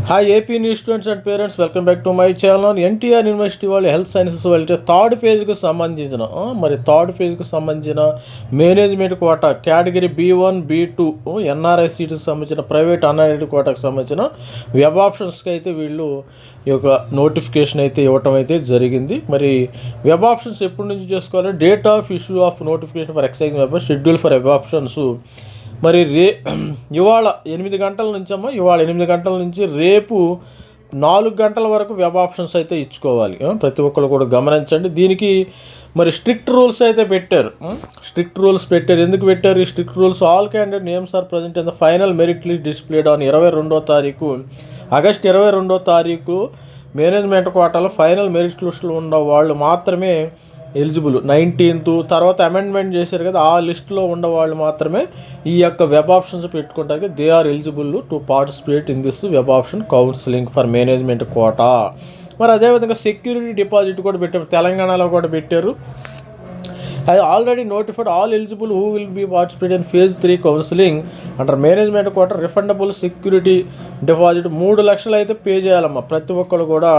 Hi AP news students and parents, welcome back to my channel. NTR university వాళ్ళు health sciences వాళ్ళ third ఫేజ్కి సంబంధించిన management quota category B1 B2 NRI సీట్కి సంబంధించిన private unaided కోటాకు సంబంధించిన web ఆప్షన్స్కి అయితే వీళ్ళు ఈ యొక్క నోటిఫికేషన్ అయితే ఇవ్వటం అయితే జరిగింది. మరి వెబ్ ఆప్షన్స్ ఎప్పటి నుంచి చేసుకోవాలి, date of issue of notification for exercise web, schedule for web options. మరి ఇవాళ 8 గంటల నుంచి రేపు 4 గంటల వరకు వెబ్ ఆప్షన్స్ అయితే ఇచ్చుకోవాలి. ప్రతి ఒక్కరు కూడా గమనించండి. దీనికి మరి స్ట్రిక్ట్ రూల్స్ అయితే పెట్టారు. ఎందుకు పెట్టారు ఈ strict rules? All candidate names are present in the final merit list displayed on August 22వ తారీఖు మేనేజ్మెంట్ కోటాలో ఫైనల్ మెరిట్ లిస్టులు ఉన్న వాళ్ళు మాత్రమే ఎలిజిబుల్. 19th తర్వాత అమెండ్మెంట్ చేశారు కదా, ఆ లిస్టులో ఉన్న వాళ్ళు మాత్రమే ఈ యొక్క వెబ్ ఆప్షన్స్ పెట్టుకోవడానికి they are eligible to participate in this web option counselling for management quota. మరి అదేవిధంగా సెక్యూరిటీ డిపాజిట్ కూడా పెట్టారు, తెలంగాణలో కూడా పెట్టారు. అది already notified all eligible who will be participate in phase 3 counselling under management quota refundable security deposit 3 లక్షలు అయితే పే చేయాలమ్మా ప్రతి ఒక్కరు కూడా.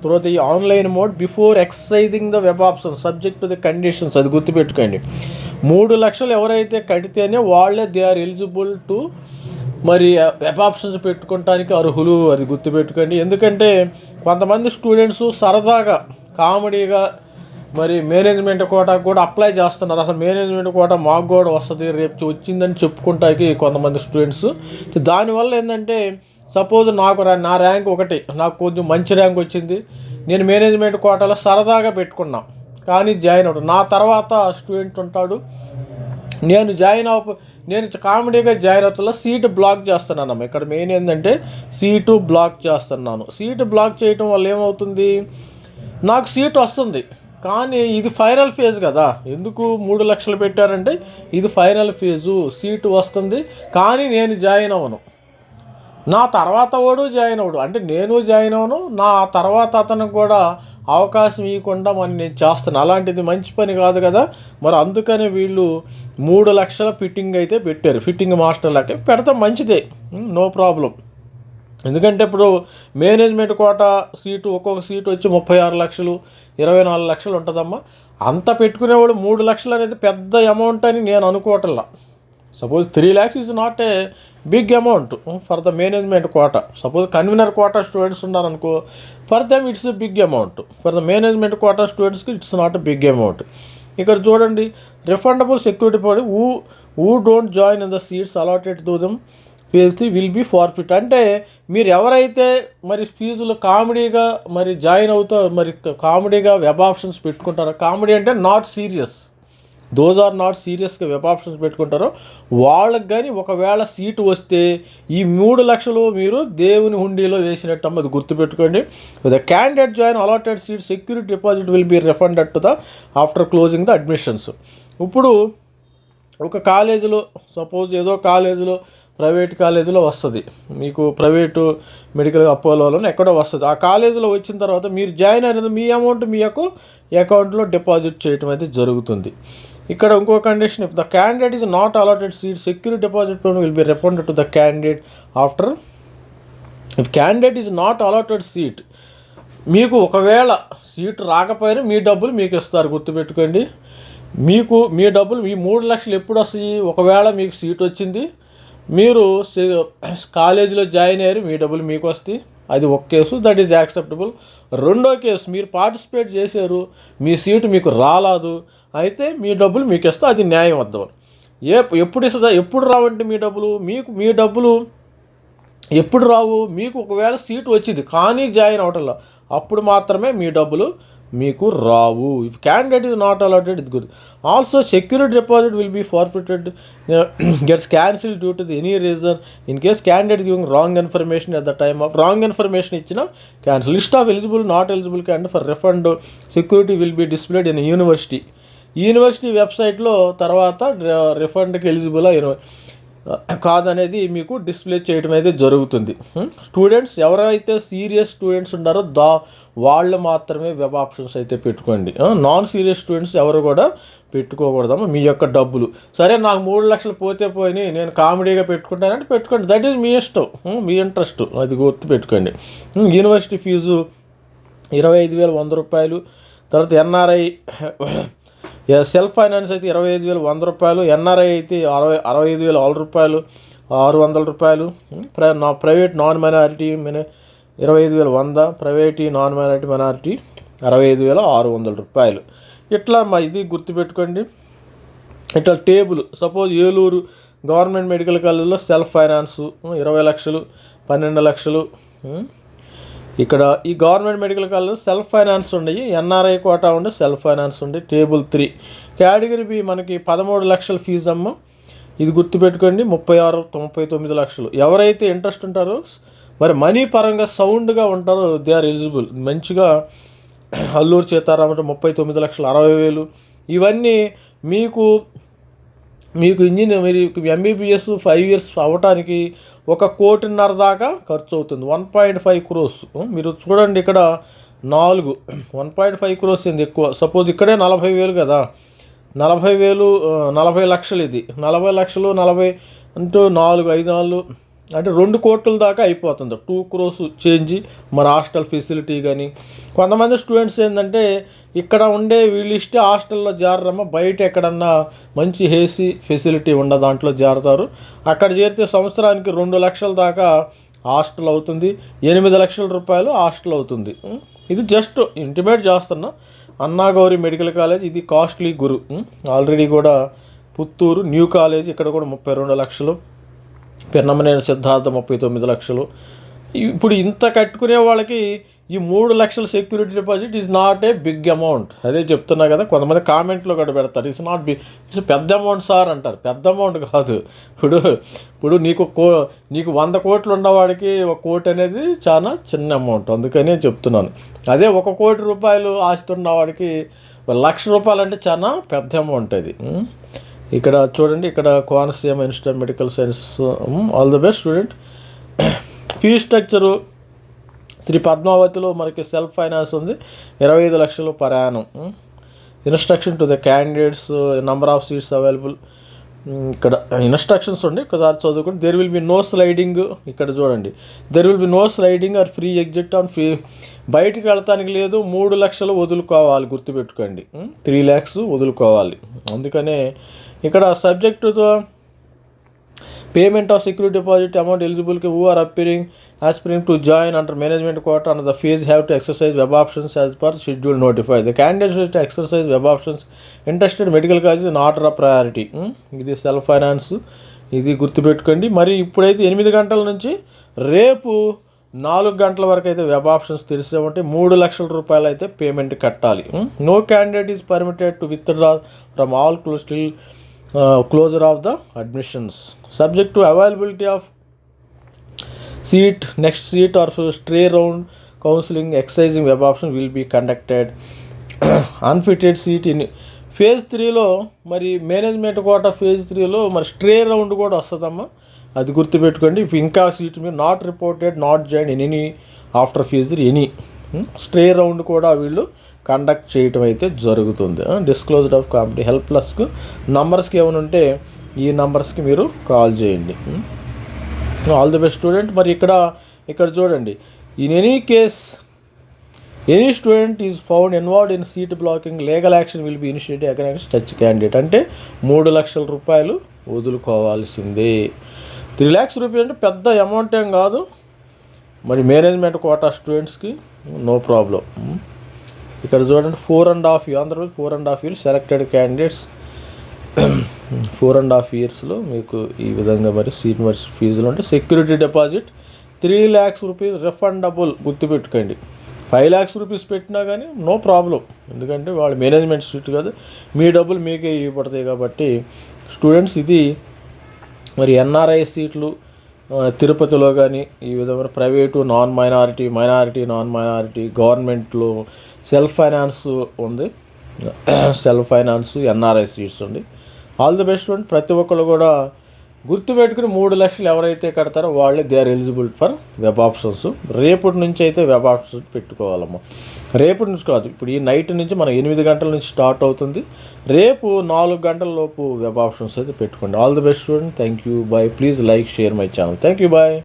తర్వాత ఈ online mode before excising the web option subject to the conditions, అది గుర్తుపెట్టుకోండి. 3 లక్షలు ఎవరైతే కడితేనే వాళ్ళే దే ఆర్ ఎలిజిబుల్ టు మరి వెబ్ ఆప్షన్స్ పెట్టుకోవడానికి అర్హులు, అది గుర్తుపెట్టుకోండి. ఎందుకంటే కొంతమంది స్టూడెంట్స్ సరదాగా కామెడీగా మరి మేనేజ్మెంట్ కోటా కూడా అప్లై చేస్తున్నారు. అసలు మేనేజ్మెంట్ కోటా మాకు కూడా వస్తుంది, రేపు వచ్చిందని చెప్పుకుంటాకి కొంతమంది స్టూడెంట్స్. దానివల్ల ఏంటంటే సపోజ్ నా ర్యాంక్ ఒకటి, నాకు కొంచెం మంచి ర్యాంక్ వచ్చింది, నేను మేనేజ్మెంట్ కోటాలో సరదాగా పెట్టుకున్నా, కానీ జాయిన్ అవుతాను. నా తర్వాత స్టూడెంట్ ఉంటాడు, నేను కామెడీగా జాయిన్ అవుతున్నా, సీటు బ్లాక్ చేస్తున్నానమ్మా. ఇక్కడ మెయిన్ ఏంటంటే సీటు బ్లాక్ చేస్తున్నాను. సీటు బ్లాక్ చేయటం వల్ల ఏమవుతుంది, నాకు సీటు వస్తుంది కానీ ఇది ఫైనల్ ఫేజ్ కదా. ఎందుకు 3 లక్షలు పెట్టారంటే ఇది ఫైనల్ ఫేజు, సీటు వస్తుంది కానీ నేను జాయిన్ అవ్వను. నా తర్వాత వాడు జాయిన్ అవ్వడు, అంటే నేను జాయిన్ అవ్వను, నా తర్వాత అతనికి కూడా అవకాశం ఇవ్వకుండా మరి నేను చేస్తాను. అలాంటిది మంచి పని కాదు కదా. మరి అందుకని వీళ్ళు 3 లక్షల ఫిట్టింగ్ అయితే పెట్టారు. ఫిట్టింగ్ మాస్టర్లు అంటే పెడతాం, మంచిదే, నో ప్రాబ్లం. ఎందుకంటే ఇప్పుడు మేనేజ్మెంట్ కోటా సీటు ఒక్కొక్క సీటు వచ్చి 36 లక్షలు 24 లక్షలు ఉంటుందమ్మా. అంత పెట్టుకునేవాడు 3 లక్షలు అనేది పెద్ద అమౌంట్ అని నేను అనుకోవటంలా. Suppose 3 lakhs is not a big amount for the management quota. Suppose convener quota students ఉన్నారనుకో, for them it's a big amount. For the management quota స్టూడెంట్స్కి it's not a big amount. ఇక్కడ చూడండి, refundable security paid who don't join in the seats allotted to them phase 3 will be forfeit. అంటే మీరు ఎవరైతే మరి ఫీజులు కామెడీగా మరి జాయిన్ అవుతారో, మరి కామెడీగా వెబ్ ఆప్షన్స్ పెట్టుకుంటారో, కామెడీ అంటే not serious, those are not సీరియస్గా వెబ్ ఆప్షన్స్ పెట్టుకుంటారో వాళ్ళకి కానీ ఒకవేళ సీటు వస్తే ఈ 3 లక్షలు మీరు దేవుని హుండీలో వేసినట్టు, అది గుర్తుపెట్టుకోండి. The candidate join allotted seat security deposit will be refunded to the after closing the admissions. ఇప్పుడు ఒక కాలేజీలో, సపోజ్ ఏదో కాలేజీలో ప్రైవేట్ కాలేజీలో వస్తుంది మీకు, ప్రైవేటు మెడికల్ అపోలోలో ఎక్కడో వస్తుంది. ఆ కాలేజీలో వచ్చిన తర్వాత మీరు జాయిన్ అయినది మీ అమౌంట్ మీ యొక్క అకౌంట్లో డిపాజిట్ చేయడం అయితే జరుగుతుంది. ఇక్కడ ఇంకో condition, if the candidate is not allotted seat security deposit will be refunded to the candidate after. If candidate is not allotted seat, మీకు ఒకవేళ సీట్ రాకపోయినా మీ డబ్బులు మీకు ఇస్తారు, గుర్తుపెట్టుకోండి. మీ డబ్బులు ఈ 3 లక్షలు ఎప్పుడు వస్తాయి, ఒకవేళ మీకు సీట్ వచ్చింది, మీరు కాలేజీలో జాయిన్ అయ్యారు, మీ డబ్బులు మీకు వస్తాయి. అది ఒక కేసు, దట్ ఈజ్ యాక్సెప్టబుల్. రెండో కేసు, మీరు పార్టిసిపేట్ చేశారు, మీ సీటు మీకు రాలేదు, అయితే మీ డబ్బులు మీకు ఇస్తే అది న్యాయం వద్దాం. ఎప్పుడు ఇస్తుందా, ఎప్పుడు రావంటే మీ డబ్బులు ఎప్పుడు రావు, మీకు ఒకవేళ సీటు వచ్చింది కానీ జాయిన్ అవటంలో, అప్పుడు మాత్రమే మీ డబ్బులు మీకు రావు. If candidate is not allotted, ఇది good. Also security deposit will be forfeited, gets cancel due to any reason in case candidate giving wrong information at the time of. Wrong information ఇచ్చిన cancel. List of eligible not eligible candidate for refund security will be displayed in university వెబ్సైట్లో. తర్వాత రిఫండ్కి eligible కాదనేది మీకు display చేయడం అయితే జరుగుతుంది. Students ఎవరైతే serious students ఉన్నారో వాళ్ళు మాత్రమే వెబ్ ఆప్షన్స్ అయితే పెట్టుకోండి. నాన్ సీరియస్ స్టూడెంట్స్ ఎవరు కూడా పెట్టుకోకూడదమ్మా మీ యొక్క డబ్బులు. సరే నాకు 3 లక్షలు పోతే పోయి నేను కామెడీగా పెట్టుకుంటానంటే పెట్టుకోండి, దట్ ఈజ్ మీ ఇష్టం, మీ ఇంట్రెస్ట్, అది గుర్తు పెట్టుకోండి. యూనివర్సిటీ ఫీజు 25,100 రూపాయలు. తర్వాత ఎన్ఆర్ఐ సెల్ఫ్ ఫైనాన్స్ అయితే 25,100 రూపాయలు, ఎన్ఆర్ఐ అయితే 65,000 రూపాయలు, 600 రూపాయలు. Private non minority 25,100, private non minority 65,600 రూపాయలు. ఇట్లా ఇది గుర్తుపెట్టుకోండి. ఇట్లా table, suppose Eluru government medical కాలేజ్లో సెల్ఫ్ ఫైనాన్సు 20 లక్షలు, 12 లక్షలు. ఇక్కడ ఈ గవర్నమెంట్ మెడికల్ కాలేజ్లో సెల్ఫ్ ఫైనాన్స్ ఉండయి, ఎన్ఆర్ఐ కోటా ఉండి సెల్ఫ్ ఫైనాన్స్ ఉండి. టేబుల్ 3 కేటగిరీ బి మనకి 13 లక్షల ఫీజు అమ్మ, ఇది గుర్తుపెట్టుకోండి. 39 లక్షలు. ఎవరైతే ఇంట్రెస్ట్ ఉంటారో మరి మనీ పరంగా సౌండ్గా ఉంటారో దే ఆర్ ఎలిజిబుల్. మంచిగా అల్లూరు సీతారామరాజు 39 లక్షలు, 60,000. ఇవన్నీ మీకు ఇంజనీర్ మీరు ఎంబీబీఎస్ 5 ఇయర్స్ అవ్వటానికి 1.5 కోటి దాకా ఖర్చు అవుతుంది. 1.5 crores. మీరు చూడండి ఇక్కడ 1.5 crores ఏంది ఎక్కువ. సపోజ్ ఇక్కడే 40,000 కదా, 40,000 40 లక్షలు. ఇది 40 లక్షలు 40 అంటూ 5 అంటే 2 కోట్ల దాకా అయిపోతుంది. 2 crores చేంజ్. మరి హాస్టల్ ఫెసిలిటీ కానీ కొంతమంది స్టూడెంట్స్ ఏంటంటే ఇక్కడ ఉండే వీళ్ళు ఇష్టే హాస్టల్లో జారరమ్మ, బయట ఎక్కడన్నా మంచి ఏసీ ఫెసిలిటీ ఉన్న దాంట్లో జారుతారు. అక్కడ చేరితే సంవత్సరానికి 2 లక్షల దాకా హాస్టల్ అవుతుంది, 8 లక్షల రూపాయలు హాస్టల్ అవుతుంది. ఇది జస్ట్ ఇంటిమేట్ చేస్తున్నా. అన్నాగౌరి మెడికల్ కాలేజ్ ఇది కాస్ట్లీ గురు. ఆల్రెడీ కూడా పుత్తూరు న్యూ కాలేజ్, ఇక్కడ కూడా 32 లక్షలు. పిన్నమనేని సిద్ధార్థ 39 లక్షలు. ఇప్పుడు ఇంత కట్టుకునే వాళ్ళకి ఈ 3 లక్షల security deposit is not a big amount. అదే చెప్తున్నా కదా, కొంతమంది కామెంట్లో కూడా పెడతారు ఇట్స్ నాట్ బిగ్, ఇట్స్ పెద్ద అమౌంట్ సార్ అంటారు. పెద్ద అమౌంట్ కాదు. ఇప్పుడు నీకు 100 కోట్లు ఉన్నవాడికి 1 కోటి అనేది చాలా చిన్న అమౌంట్, అందుకనే చెప్తున్నాను. అదే 1 కోటి రూపాయలు ఆస్తి ఉన్నవాడికి 1,00,000 రూపాయలు అంటే చాలా పెద్ద అమౌంట్ అది. ఇక్కడ చూడండి, ఇక్కడ Konaseema institute of medical sciences. All the best student. Fee structure Sri పద్మావతిలో మనకి సెల్ఫ్ ఫైనాన్స్ ఉంది 25 లక్షలు per annum. Instruction to the candidates, number of seats available. ఇక్కడ ఇన్స్ట్రక్షన్స్ ఉండి ఒకసారి చదువుకోండి. There will be no sliding. ఇక్కడ చూడండి, there will be no sliding or free exit on free. బయటికి వెళ్తానికి లేదు. 3 లక్షలు వదులుకోవాలి, గుర్తుపెట్టుకోండి. 3 lakhs వదులుకోవాలి. అందుకనే ఇక్కడ subject to the payment of security deposit amount eligible who are aspiring to join under management quota under the phase have to exercise web options as per schedule notified. The candidates should exercise web options. Interested medical colleges in order of priority. ఇది self finance, ఇది గుర్తుపెట్టుకోండి. మరి ఇప్పుడైతే 8 గంటల నుంచి రేపు 4 గంటల వరకు అయితే వెబ్ ఆప్షన్స్ తెలిసే ఉంటే 3 లక్షల రూపాయలు అయితే పేమెంట్ కట్టాలి. No candidate is permitted to withdraw from all closure of the admissions. Subject to availability of seat, next seat or stray round counseling exercising web option will be conducted. Unfitted seat in phase 3లో మరి management quota phase 3లో మరి stray round కూడా వస్తుందమ్మా, అది గుర్తుపెట్టుకోండి. ఇంకా seat మీరు not reported, not join in any after phase 3 any stray round కూడా వీళ్ళు కండక్ట్ చేయటం అయితే జరుగుతుంది. డిస్క్లోజ్డ్ ఆఫ్ కాంపిటీ హెల్ప్లెస్కు నంబర్స్కి ఏమైనా ఉంటే ఈ నంబర్స్కి మీరు కాల్ చేయండి. All the best student. మరి ఇక్కడ చూడండి, in any case any student is found involved in seat blocking legal action will be initiated against such candidate. అంటే 3 లక్షల రూపాయలు వదులుకోవాల్సిందే. 3 lakhs రూపీస్ అంటే పెద్ద అమౌంట్ ఏం కాదు. మరి మేనేజ్మెంట్ కోటా స్టూడెంట్స్కి నో ప్రాబ్లం. ఇక్కడ చూడండి 4.5 years, Andhra Pradesh 4.5 years selected candidates 4.5 yearsలో మీకు ఈ విధంగా మరి యూనివర్సిటీ ఫీజులు అంటే security deposit 3 lakhs rupees refundable, గుర్తుపెట్టుకోండి. 5 lakhs రూపీస్ పెట్టినా కానీ నో ప్రాబ్లం, ఎందుకంటే వాళ్ళు మేనేజ్మెంట్ సీట్ కాదు, మీ డబ్బులు మీకే ఇవ్వబడతాయి కాబట్టి స్టూడెంట్స్. ఇది మరి ఎన్ఆర్ఐ సీట్లు తిరుపతిలో కానీ ఈ విధమైన private non minority, non minority, గవర్నమెంట్లో సెల్ఫ్ ఫైనాన్స్ ఉంది, సెల్ఫ్ ఫైనాన్స్ ఎన్ఆర్ఐ సీట్స్ ఉంది. All the best student. ప్రతి ఒక్కళ్ళు కూడా గుర్తుపెట్టుకుని 3 లక్షలు ఎవరైతే కడతారో వాళ్ళే they are eligible for web options. రేపటి నుంచి అయితే వెబ్ ఆప్షన్స్ పెట్టుకోవాలమ్మా. రేపటి నుంచి కాదు, ఇప్పుడు ఈ నైట్ నుంచి మనం 8 గంటల నుంచి స్టార్ట్ అవుతుంది. రేపు 4 గంటల లోపు వెబ్ ఆప్షన్స్ అయితే పెట్టుకోండి. All the best student. Thank you. Bye. Please like, share my channel. Thank you. Bye.